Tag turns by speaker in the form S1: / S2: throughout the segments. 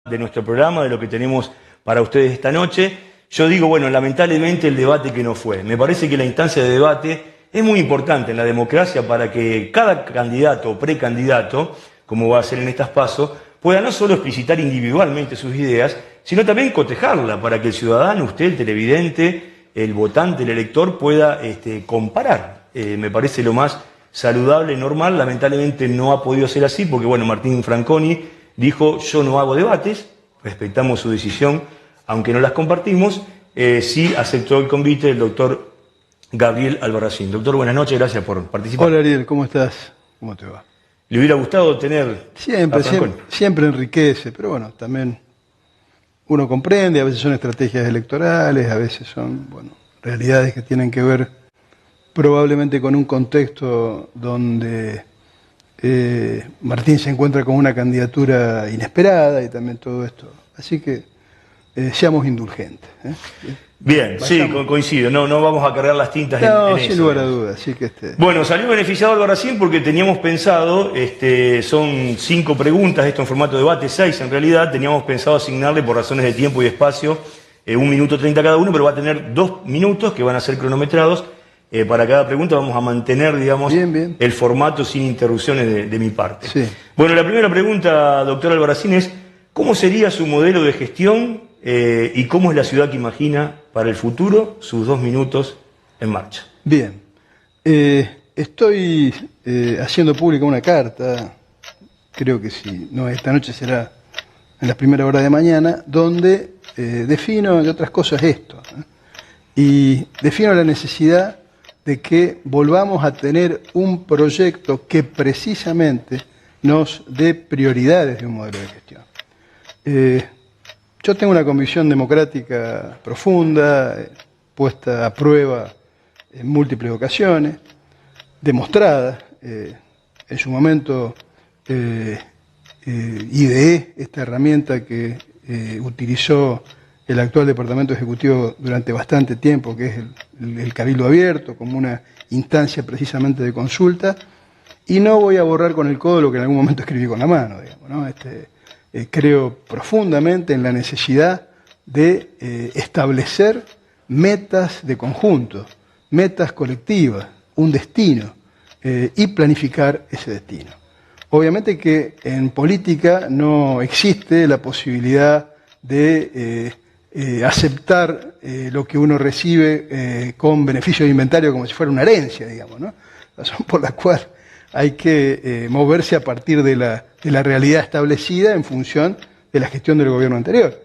S1: de nuestro programa, de lo que tenemos para ustedes esta noche. Yo digo, bueno, lamentablemente el debate que no fue. Me parece que la instancia de debate es muy importante en la democracia para que cada candidato o precandidato, como va a ser en estas pasos, pueda no solo explicitar individualmente sus ideas, sino también cotejarla para que el ciudadano, usted, el televidente, el votante, el elector, pueda comparar. Me parece lo más saludable, normal. Lamentablemente no ha podido ser así porque, bueno, Martín Franconi dijo, yo no hago debates, respetamos su decisión, aunque no las compartimos. Sí aceptó el convite del doctor Gabriel Albarracín. Doctor, buenas noches, gracias por participar.
S2: Hola Ariel, ¿cómo estás? ¿Cómo te va?
S1: ¿Le hubiera gustado tener a Franconi?
S2: Siempre enriquece, pero bueno, también uno comprende, a veces son estrategias electorales, a veces son, bueno, realidades que tienen que ver probablemente con un contexto donde Martín se encuentra con una candidatura inesperada y también todo esto. Así que seamos indulgentes.
S1: Bien, sí, coincido. No vamos a cargar las tintas en eso.
S2: Sin lugar a dudas. Así que
S1: Bueno, salió beneficiado Albarracín porque teníamos pensado, son 5 preguntas, esto en formato de debate, 6 en realidad, teníamos pensado asignarle por razones de tiempo y espacio 1 minuto 30 cada uno, pero va a tener 2 minutos que van a ser cronometrados. Para cada pregunta vamos a mantener, digamos,
S2: bien.
S1: el formato sin interrupciones de mi parte.
S2: Sí.
S1: Bueno, la primera pregunta, doctor Albarracín, es ¿cómo sería su modelo de gestión y cómo es la ciudad que imagina para el futuro? Sus 2 minutos en marcha.
S2: Bien. Estoy haciendo pública una carta, creo que si no, esta noche será en las primeras horas de mañana, donde defino, entre otras cosas, esto. Y defino la necesidad de que volvamos a tener un proyecto que precisamente nos dé prioridades de un modelo de gestión. Yo tengo una convicción democrática profunda, puesta a prueba en múltiples ocasiones, demostrada. En su momento ideé esta herramienta que utilizó el actual Departamento Ejecutivo durante bastante tiempo, que es el Cabildo Abierto, como una instancia precisamente de consulta, y no voy a borrar con el codo lo que en algún momento escribí con la mano, digamos, ¿no? Creo profundamente en la necesidad de establecer metas de conjunto, metas colectivas, un destino, y planificar ese destino. Obviamente que en política no existe la posibilidad de aceptar lo que uno recibe con beneficio de inventario como si fuera una herencia, digamos, ¿no? Razón por la cual hay que moverse a partir de la realidad establecida en función de la gestión del gobierno anterior.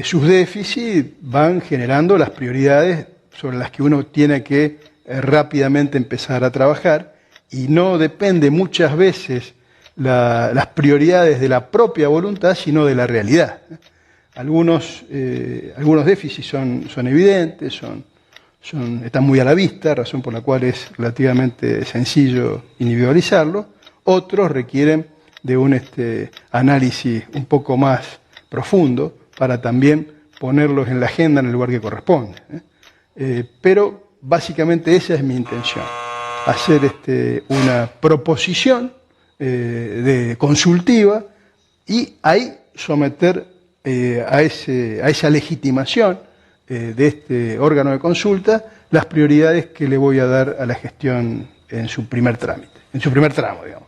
S2: Sus déficits van generando las prioridades sobre las que uno tiene que rápidamente empezar a trabajar, y no depende muchas veces las prioridades de la propia voluntad, sino de la realidad. Algunos déficits son evidentes, están muy a la vista, razón por la cual es relativamente sencillo individualizarlo. Otros requieren de un análisis un poco más profundo para también ponerlos en la agenda en el lugar que corresponde. Pero básicamente esa es mi intención, hacer una proposición consultiva y ahí someter a esa legitimación de este órgano de consulta las prioridades que le voy a dar a la gestión en su primer trámite, en su primer tramo, digamos.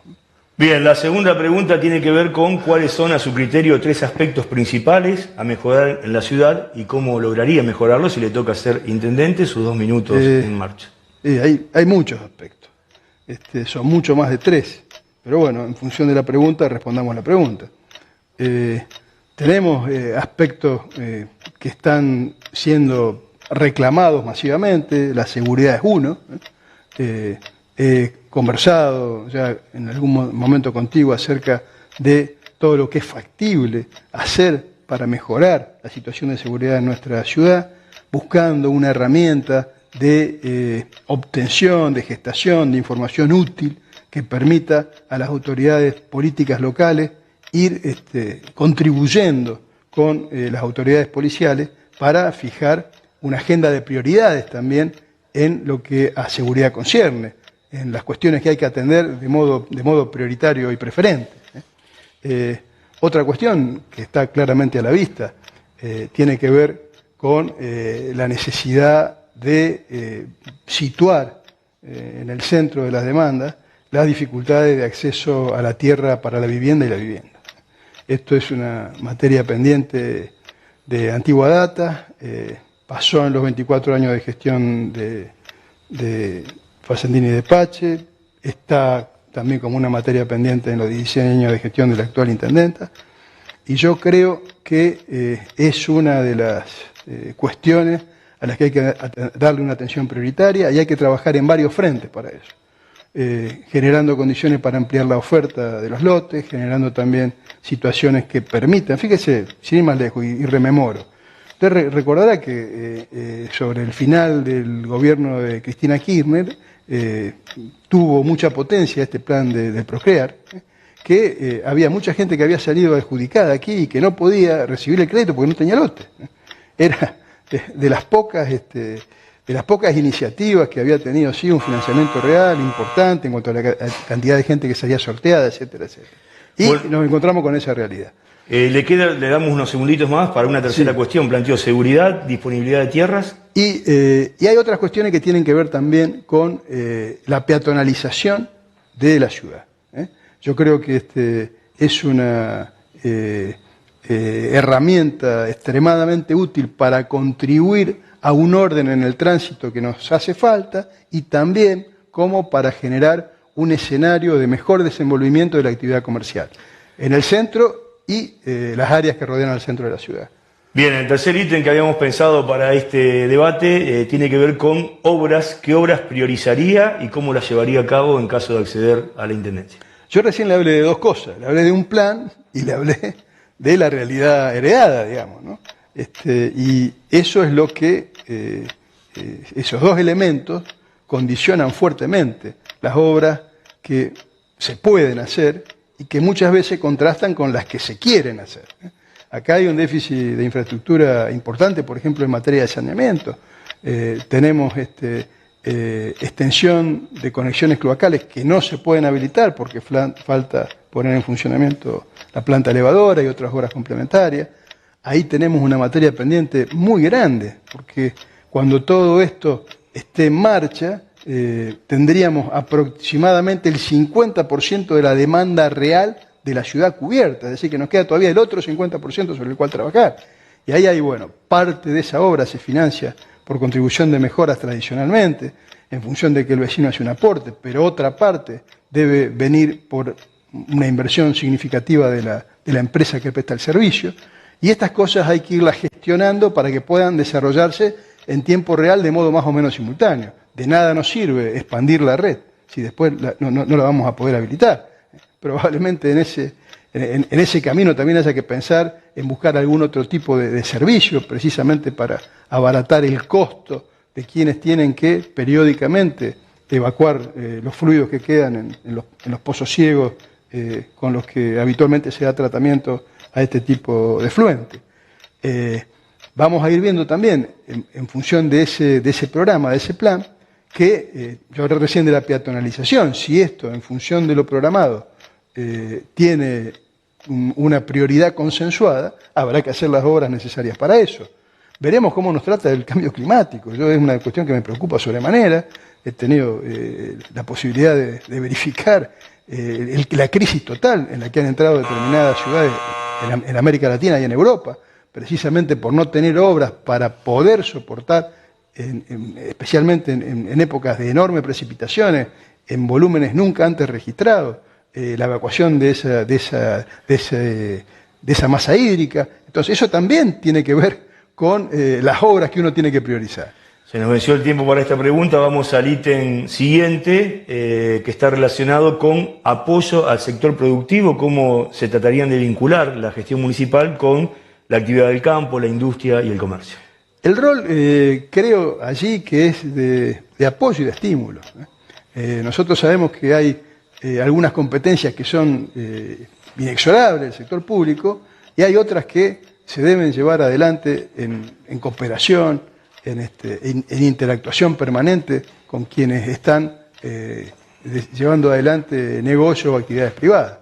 S1: Bien, la segunda pregunta tiene que ver con cuáles son, a su criterio, 3 aspectos principales a mejorar en la ciudad y cómo lograría mejorarlo si le toca ser intendente. Sus 2 minutos en marcha.
S2: Hay muchos aspectos, son mucho más de 3, pero bueno, en función de la pregunta respondamos la pregunta. Tenemos aspectos que están siendo reclamados masivamente. La seguridad es uno. He conversado ya en algún momento contigo acerca de todo lo que es factible hacer para mejorar la situación de seguridad en nuestra ciudad, buscando una herramienta de obtención, de gestación, de información útil que permita a las autoridades políticas locales ir contribuyendo con las autoridades policiales para fijar una agenda de prioridades también en lo que a seguridad concierne, en las cuestiones que hay que atender de modo prioritario y preferente. Otra cuestión que está claramente a la vista tiene que ver con la necesidad de situar en el centro de las demandas las dificultades de acceso a la tierra para la vivienda y la vivienda. Esto es una materia pendiente de antigua data, pasó en los 24 años de gestión de Facendini de Pache, está también como una materia pendiente en los 16 años de gestión de la actual intendenta, y yo creo que es una de las cuestiones a las que hay que darle una atención prioritaria y hay que trabajar en varios frentes para eso, generando condiciones para ampliar la oferta de los lotes, generando también situaciones que permitan, fíjese, sin ir más lejos y rememoro, usted recordará que sobre el final del gobierno de Cristina Kirchner tuvo mucha potencia este plan de Procrear, que había mucha gente que había salido adjudicada aquí y que no podía recibir el crédito porque no tenía lote. Era de las pocas iniciativas que había tenido sí un financiamiento real importante en cuanto a la cantidad de gente que salía sorteada, etcétera, etcétera. Y bueno, nos encontramos con esa realidad.
S1: Le damos unos segunditos más para una tercera cuestión. Planteó seguridad, disponibilidad de tierras.
S2: Y hay otras cuestiones que tienen que ver también con la peatonalización de la ciudad. Yo creo que es una herramienta extremadamente útil para contribuir a un orden en el tránsito que nos hace falta y también como para generar un escenario de mejor desenvolvimiento de la actividad comercial en el centro y las áreas que rodean al centro de la ciudad.
S1: Bien, el tercer ítem que habíamos pensado para este debate tiene que ver con obras. ¿Qué obras priorizaría y cómo las llevaría a cabo en caso de acceder a la intendencia?
S2: Yo recién le hablé de dos cosas, le hablé de un plan y le hablé de la realidad heredada, digamos, ¿no? Y eso es lo que, esos dos elementos condicionan fuertemente las obras que se pueden hacer y que muchas veces contrastan con las que se quieren hacer. Acá hay un déficit de infraestructura importante, por ejemplo, en materia de saneamiento. Tenemos extensión de conexiones cloacales que no se pueden habilitar porque falta poner en funcionamiento la planta elevadora y otras obras complementarias. Ahí tenemos una materia pendiente muy grande, porque cuando todo esto esté en marcha, tendríamos aproximadamente el 50% de la demanda real de la ciudad cubierta, es decir, que nos queda todavía el otro 50% sobre el cual trabajar. Y ahí hay, bueno, parte de esa obra se financia por contribución de mejoras tradicionalmente, en función de que el vecino hace un aporte, pero otra parte debe venir por una inversión significativa de la empresa que presta el servicio, y estas cosas hay que irlas gestionando para que puedan desarrollarse en tiempo real de modo más o menos simultáneo. De nada nos sirve expandir la red si después no la vamos a poder habilitar. Probablemente en ese camino también haya que pensar en buscar algún otro tipo de servicio, precisamente para abaratar el costo de quienes tienen que periódicamente evacuar los fluidos que quedan en los pozos ciegos con los que habitualmente se da tratamiento a este tipo de efluente. Vamos a ir viendo también, en función de ese programa, de ese plan, que yo hablé recién de la peatonalización. Si esto, en función de lo programado, tiene una prioridad consensuada, habrá que hacer las obras necesarias para eso. Veremos cómo nos trata el cambio climático. Es una cuestión que me preocupa sobremanera. He tenido la posibilidad de verificar la crisis total en la que han entrado determinadas ciudades en América Latina y en Europa, precisamente por no tener obras para poder soportar, especialmente en épocas de enormes precipitaciones, en volúmenes nunca antes registrados, la evacuación de esa masa hídrica. Entonces eso también tiene que ver con las obras que uno tiene que priorizar.
S1: Se nos venció el tiempo para esta pregunta. Vamos al ítem siguiente, que está relacionado con apoyo al sector productivo. ¿Cómo se tratarían de vincular la gestión municipal con la actividad del campo, la industria y el comercio?
S2: El rol, creo allí que es de apoyo y de estímulo. Nosotros sabemos que hay algunas competencias que son inexorables del sector público y hay otras que se deben llevar adelante en cooperación, en interactuación permanente con quienes están llevando adelante negocios o actividades privadas.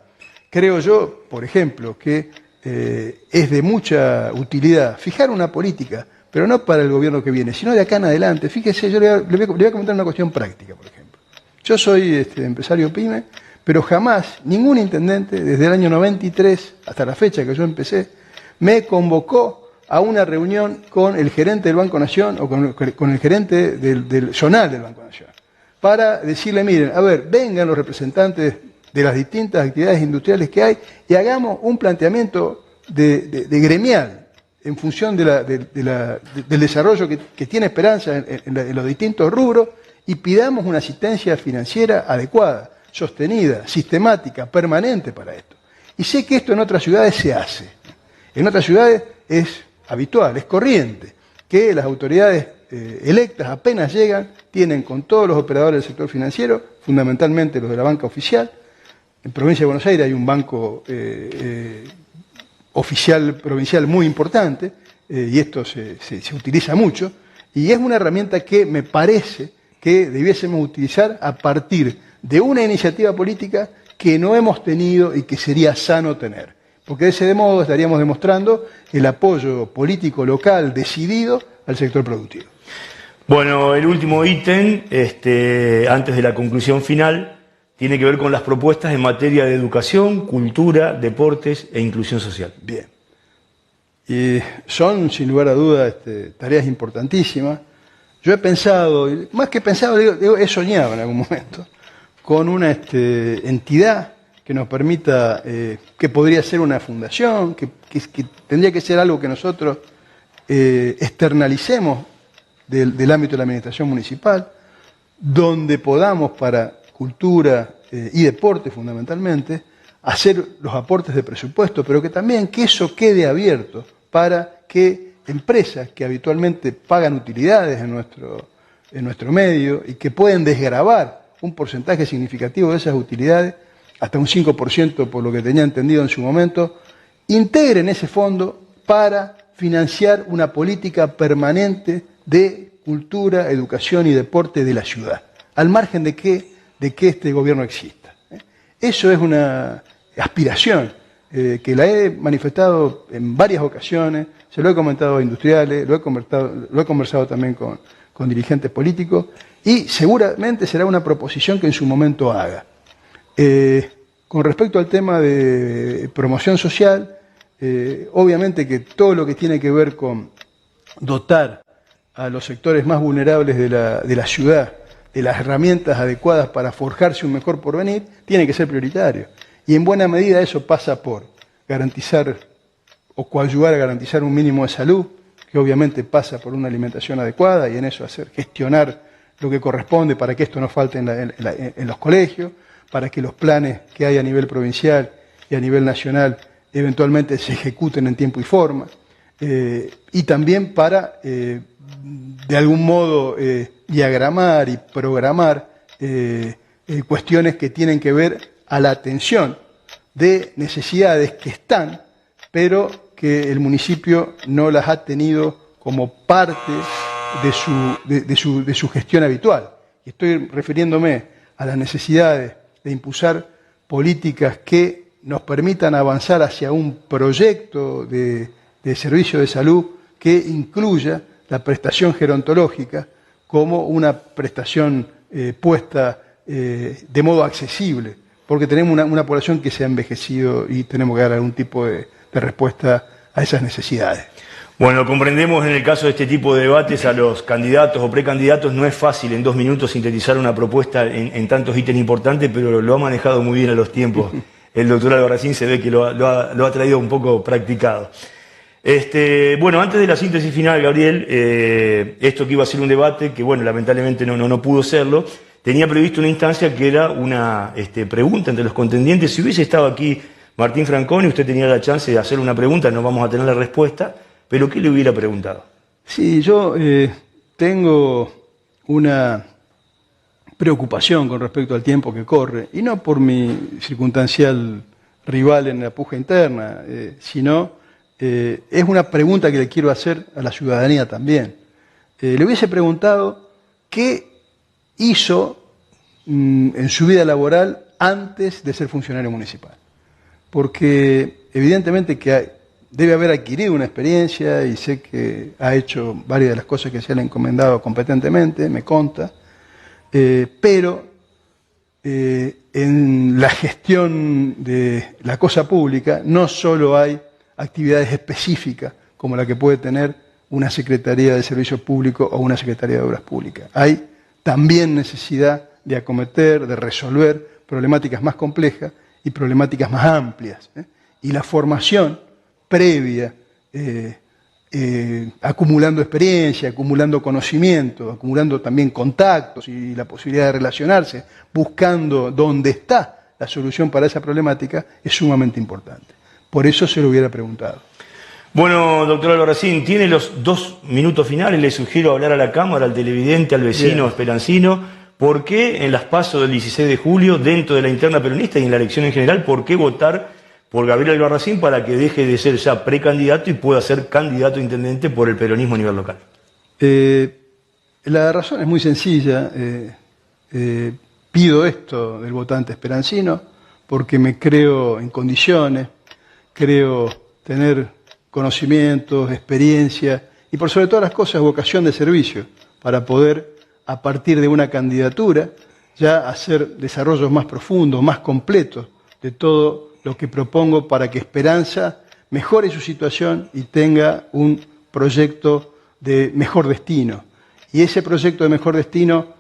S2: creo yo, por ejemplo, que es de mucha utilidad fijar una política, pero no para el gobierno que viene, sino de acá en adelante. Fíjese, yo le voy a comentar una cuestión práctica, por ejemplo. Yo soy empresario pyme, pero jamás ningún intendente, desde el año 93 hasta la fecha que yo empecé, me convocó a una reunión con el gerente del Banco Nación o con el gerente del zonal del Banco Nación, para decirle, miren, a ver, vengan los representantes de las distintas actividades industriales que hay y hagamos un planteamiento de gremial en función del desarrollo que tiene Esperanza en los distintos rubros y pidamos una asistencia financiera adecuada, sostenida, sistemática, permanente para esto. Y sé que esto en otras ciudades se hace. En otras ciudades es habitual, es corriente, que las autoridades electas apenas llegan, tienen con todos los operadores del sector financiero, fundamentalmente los de la banca oficial. En Provincia de Buenos Aires hay un banco oficial provincial muy importante, y esto se utiliza mucho, y es una herramienta que me parece que debiésemos utilizar a partir de una iniciativa política que no hemos tenido y que sería sano tener. Porque de ese modo estaríamos demostrando el apoyo político local decidido al sector productivo.
S1: Bueno, el último ítem, antes de la conclusión final, tiene que ver con las propuestas en materia de educación, cultura, deportes e inclusión social.
S2: Bien. Y son, sin lugar a dudas, tareas importantísimas. Yo he pensado, más que pensado, he soñado en algún momento, con una entidad que nos permita, que podría ser una fundación, que tendría que ser algo que nosotros externalicemos del ámbito de la administración municipal, donde podamos para cultura y deporte fundamentalmente, hacer los aportes de presupuesto, pero que también que eso quede abierto para que empresas que habitualmente pagan utilidades en nuestro medio y que pueden desgravar un porcentaje significativo de esas utilidades, hasta un 5% por lo que tenía entendido en su momento, integren ese fondo para financiar una política permanente de cultura, educación y deporte de la ciudad, al margen de que este gobierno exista. Eso es una aspiración que la he manifestado en varias ocasiones, se lo he comentado a industriales, lo he conversado también con dirigentes políticos y seguramente será una proposición que en su momento haga. Con respecto al tema de promoción social, obviamente que todo lo que tiene que ver con dotar a los sectores más vulnerables de la ciudad de las herramientas adecuadas para forjarse un mejor porvenir, tiene que ser prioritario. Y en buena medida eso pasa por garantizar o coadyuvar a garantizar un mínimo de salud, que obviamente pasa por una alimentación adecuada y en eso gestionar lo que corresponde para que esto no falte en los colegios, para que los planes que hay a nivel provincial y a nivel nacional eventualmente se ejecuten en tiempo y forma, y también para, de algún modo, diagramar y programar cuestiones que tienen que ver a la atención de necesidades que están, pero que el municipio no las ha tenido como parte de su gestión habitual. Y estoy refiriéndome a las necesidades de impulsar políticas que nos permitan avanzar hacia un proyecto de servicio de salud que incluya la prestación gerontológica como una prestación puesta de modo accesible, porque tenemos una población que se ha envejecido y tenemos que dar algún tipo de respuesta a esas necesidades.
S1: Bueno, comprendemos en el caso de este tipo de debates a los candidatos o precandidatos, no es fácil en 2 minutos sintetizar una propuesta en tantos ítems importantes, pero lo ha manejado muy bien a los tiempos. El doctor Albarracín se ve que lo ha traído un poco practicado. Bueno, antes de la síntesis final, Gabriel, esto que iba a ser un debate, que bueno, lamentablemente no pudo serlo, tenía previsto una instancia que era una pregunta entre los contendientes. Si hubiese estado aquí Martín Franconi, usted tenía la chance de hacer una pregunta, no vamos a tener la respuesta, pero ¿qué le hubiera preguntado?
S2: Sí, yo tengo una preocupación con respecto al tiempo que corre, y no por mi circunstancial rival en la puja interna, sino es una pregunta que le quiero hacer a la ciudadanía también. Le hubiese preguntado qué hizo en su vida laboral antes de ser funcionario municipal. porque evidentemente que debe haber adquirido una experiencia y sé que ha hecho varias de las cosas que se le han encomendado competentemente, me consta, pero en la gestión de la cosa pública no solo hay actividades específicas como la que puede tener una Secretaría de Servicios Públicos o una Secretaría de Obras Públicas. Hay también necesidad de acometer, de resolver problemáticas más complejas y problemáticas más amplias. Y la formación previa, acumulando experiencia, acumulando conocimiento, acumulando también contactos y la posibilidad de relacionarse, buscando dónde está la solución para esa problemática, es sumamente importante. Por eso se lo hubiera preguntado.
S1: Bueno, doctor Albarracín, tiene los 2 minutos finales. Le sugiero hablar a la Cámara, al televidente, al vecino
S2: Bien.
S1: esperancino. ¿Por qué en las PASO del 16 de julio, dentro de la interna peronista y en la elección en general, por qué votar por Gabriel Albarracín para que deje de ser ya precandidato y pueda ser candidato a intendente por el peronismo a nivel local?
S2: La razón es muy sencilla. Pido esto del votante esperancino porque me creo en condiciones, creo tener conocimientos, experiencia y por sobre todas las cosas vocación de servicio para poder, a partir de una candidatura, ya hacer desarrollos más profundos, más completos de todo lo que propongo para que Esperanza mejore su situación y tenga un proyecto de mejor destino. Y ese proyecto de mejor destino,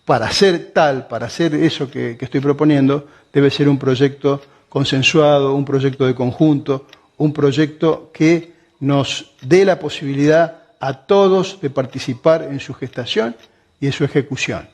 S2: para ser tal, para hacer eso que estoy proponiendo, debe ser un proyecto consensuado, un proyecto de conjunto, un proyecto que nos dé la posibilidad a todos de participar en su gestación y en su ejecución.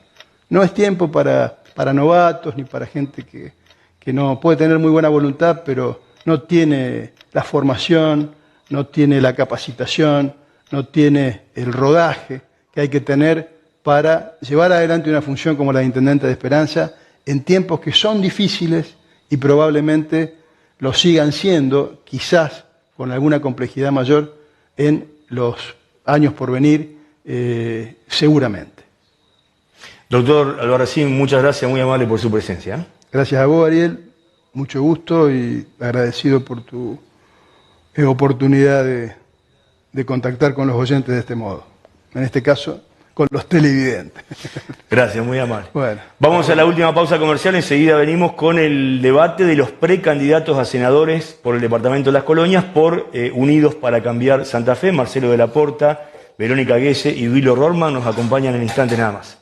S2: No es tiempo para novatos ni para gente que no puede tener muy buena voluntad, pero no tiene la formación, no tiene la capacitación, no tiene el rodaje que hay que tener para llevar adelante una función como la de Intendente de Esperanza en tiempos que son difíciles y probablemente lo sigan siendo, quizás con alguna complejidad mayor, en los años por venir, seguramente.
S1: Doctor Albarracín, muchas gracias, muy amable por su presencia.
S2: Gracias a vos, Ariel, mucho gusto y agradecido por tu oportunidad de contactar con los oyentes de este modo. En este caso, con los televidentes.
S1: Gracias, muy amable.
S2: Bueno,
S1: vamos a la última pausa comercial, enseguida venimos con el debate de los precandidatos a senadores por el Departamento de Las Colonias por Unidos para Cambiar Santa Fe. Marcelo de la Porta, Verónica Guese y Duilo Rorman nos acompañan en instantes nada más.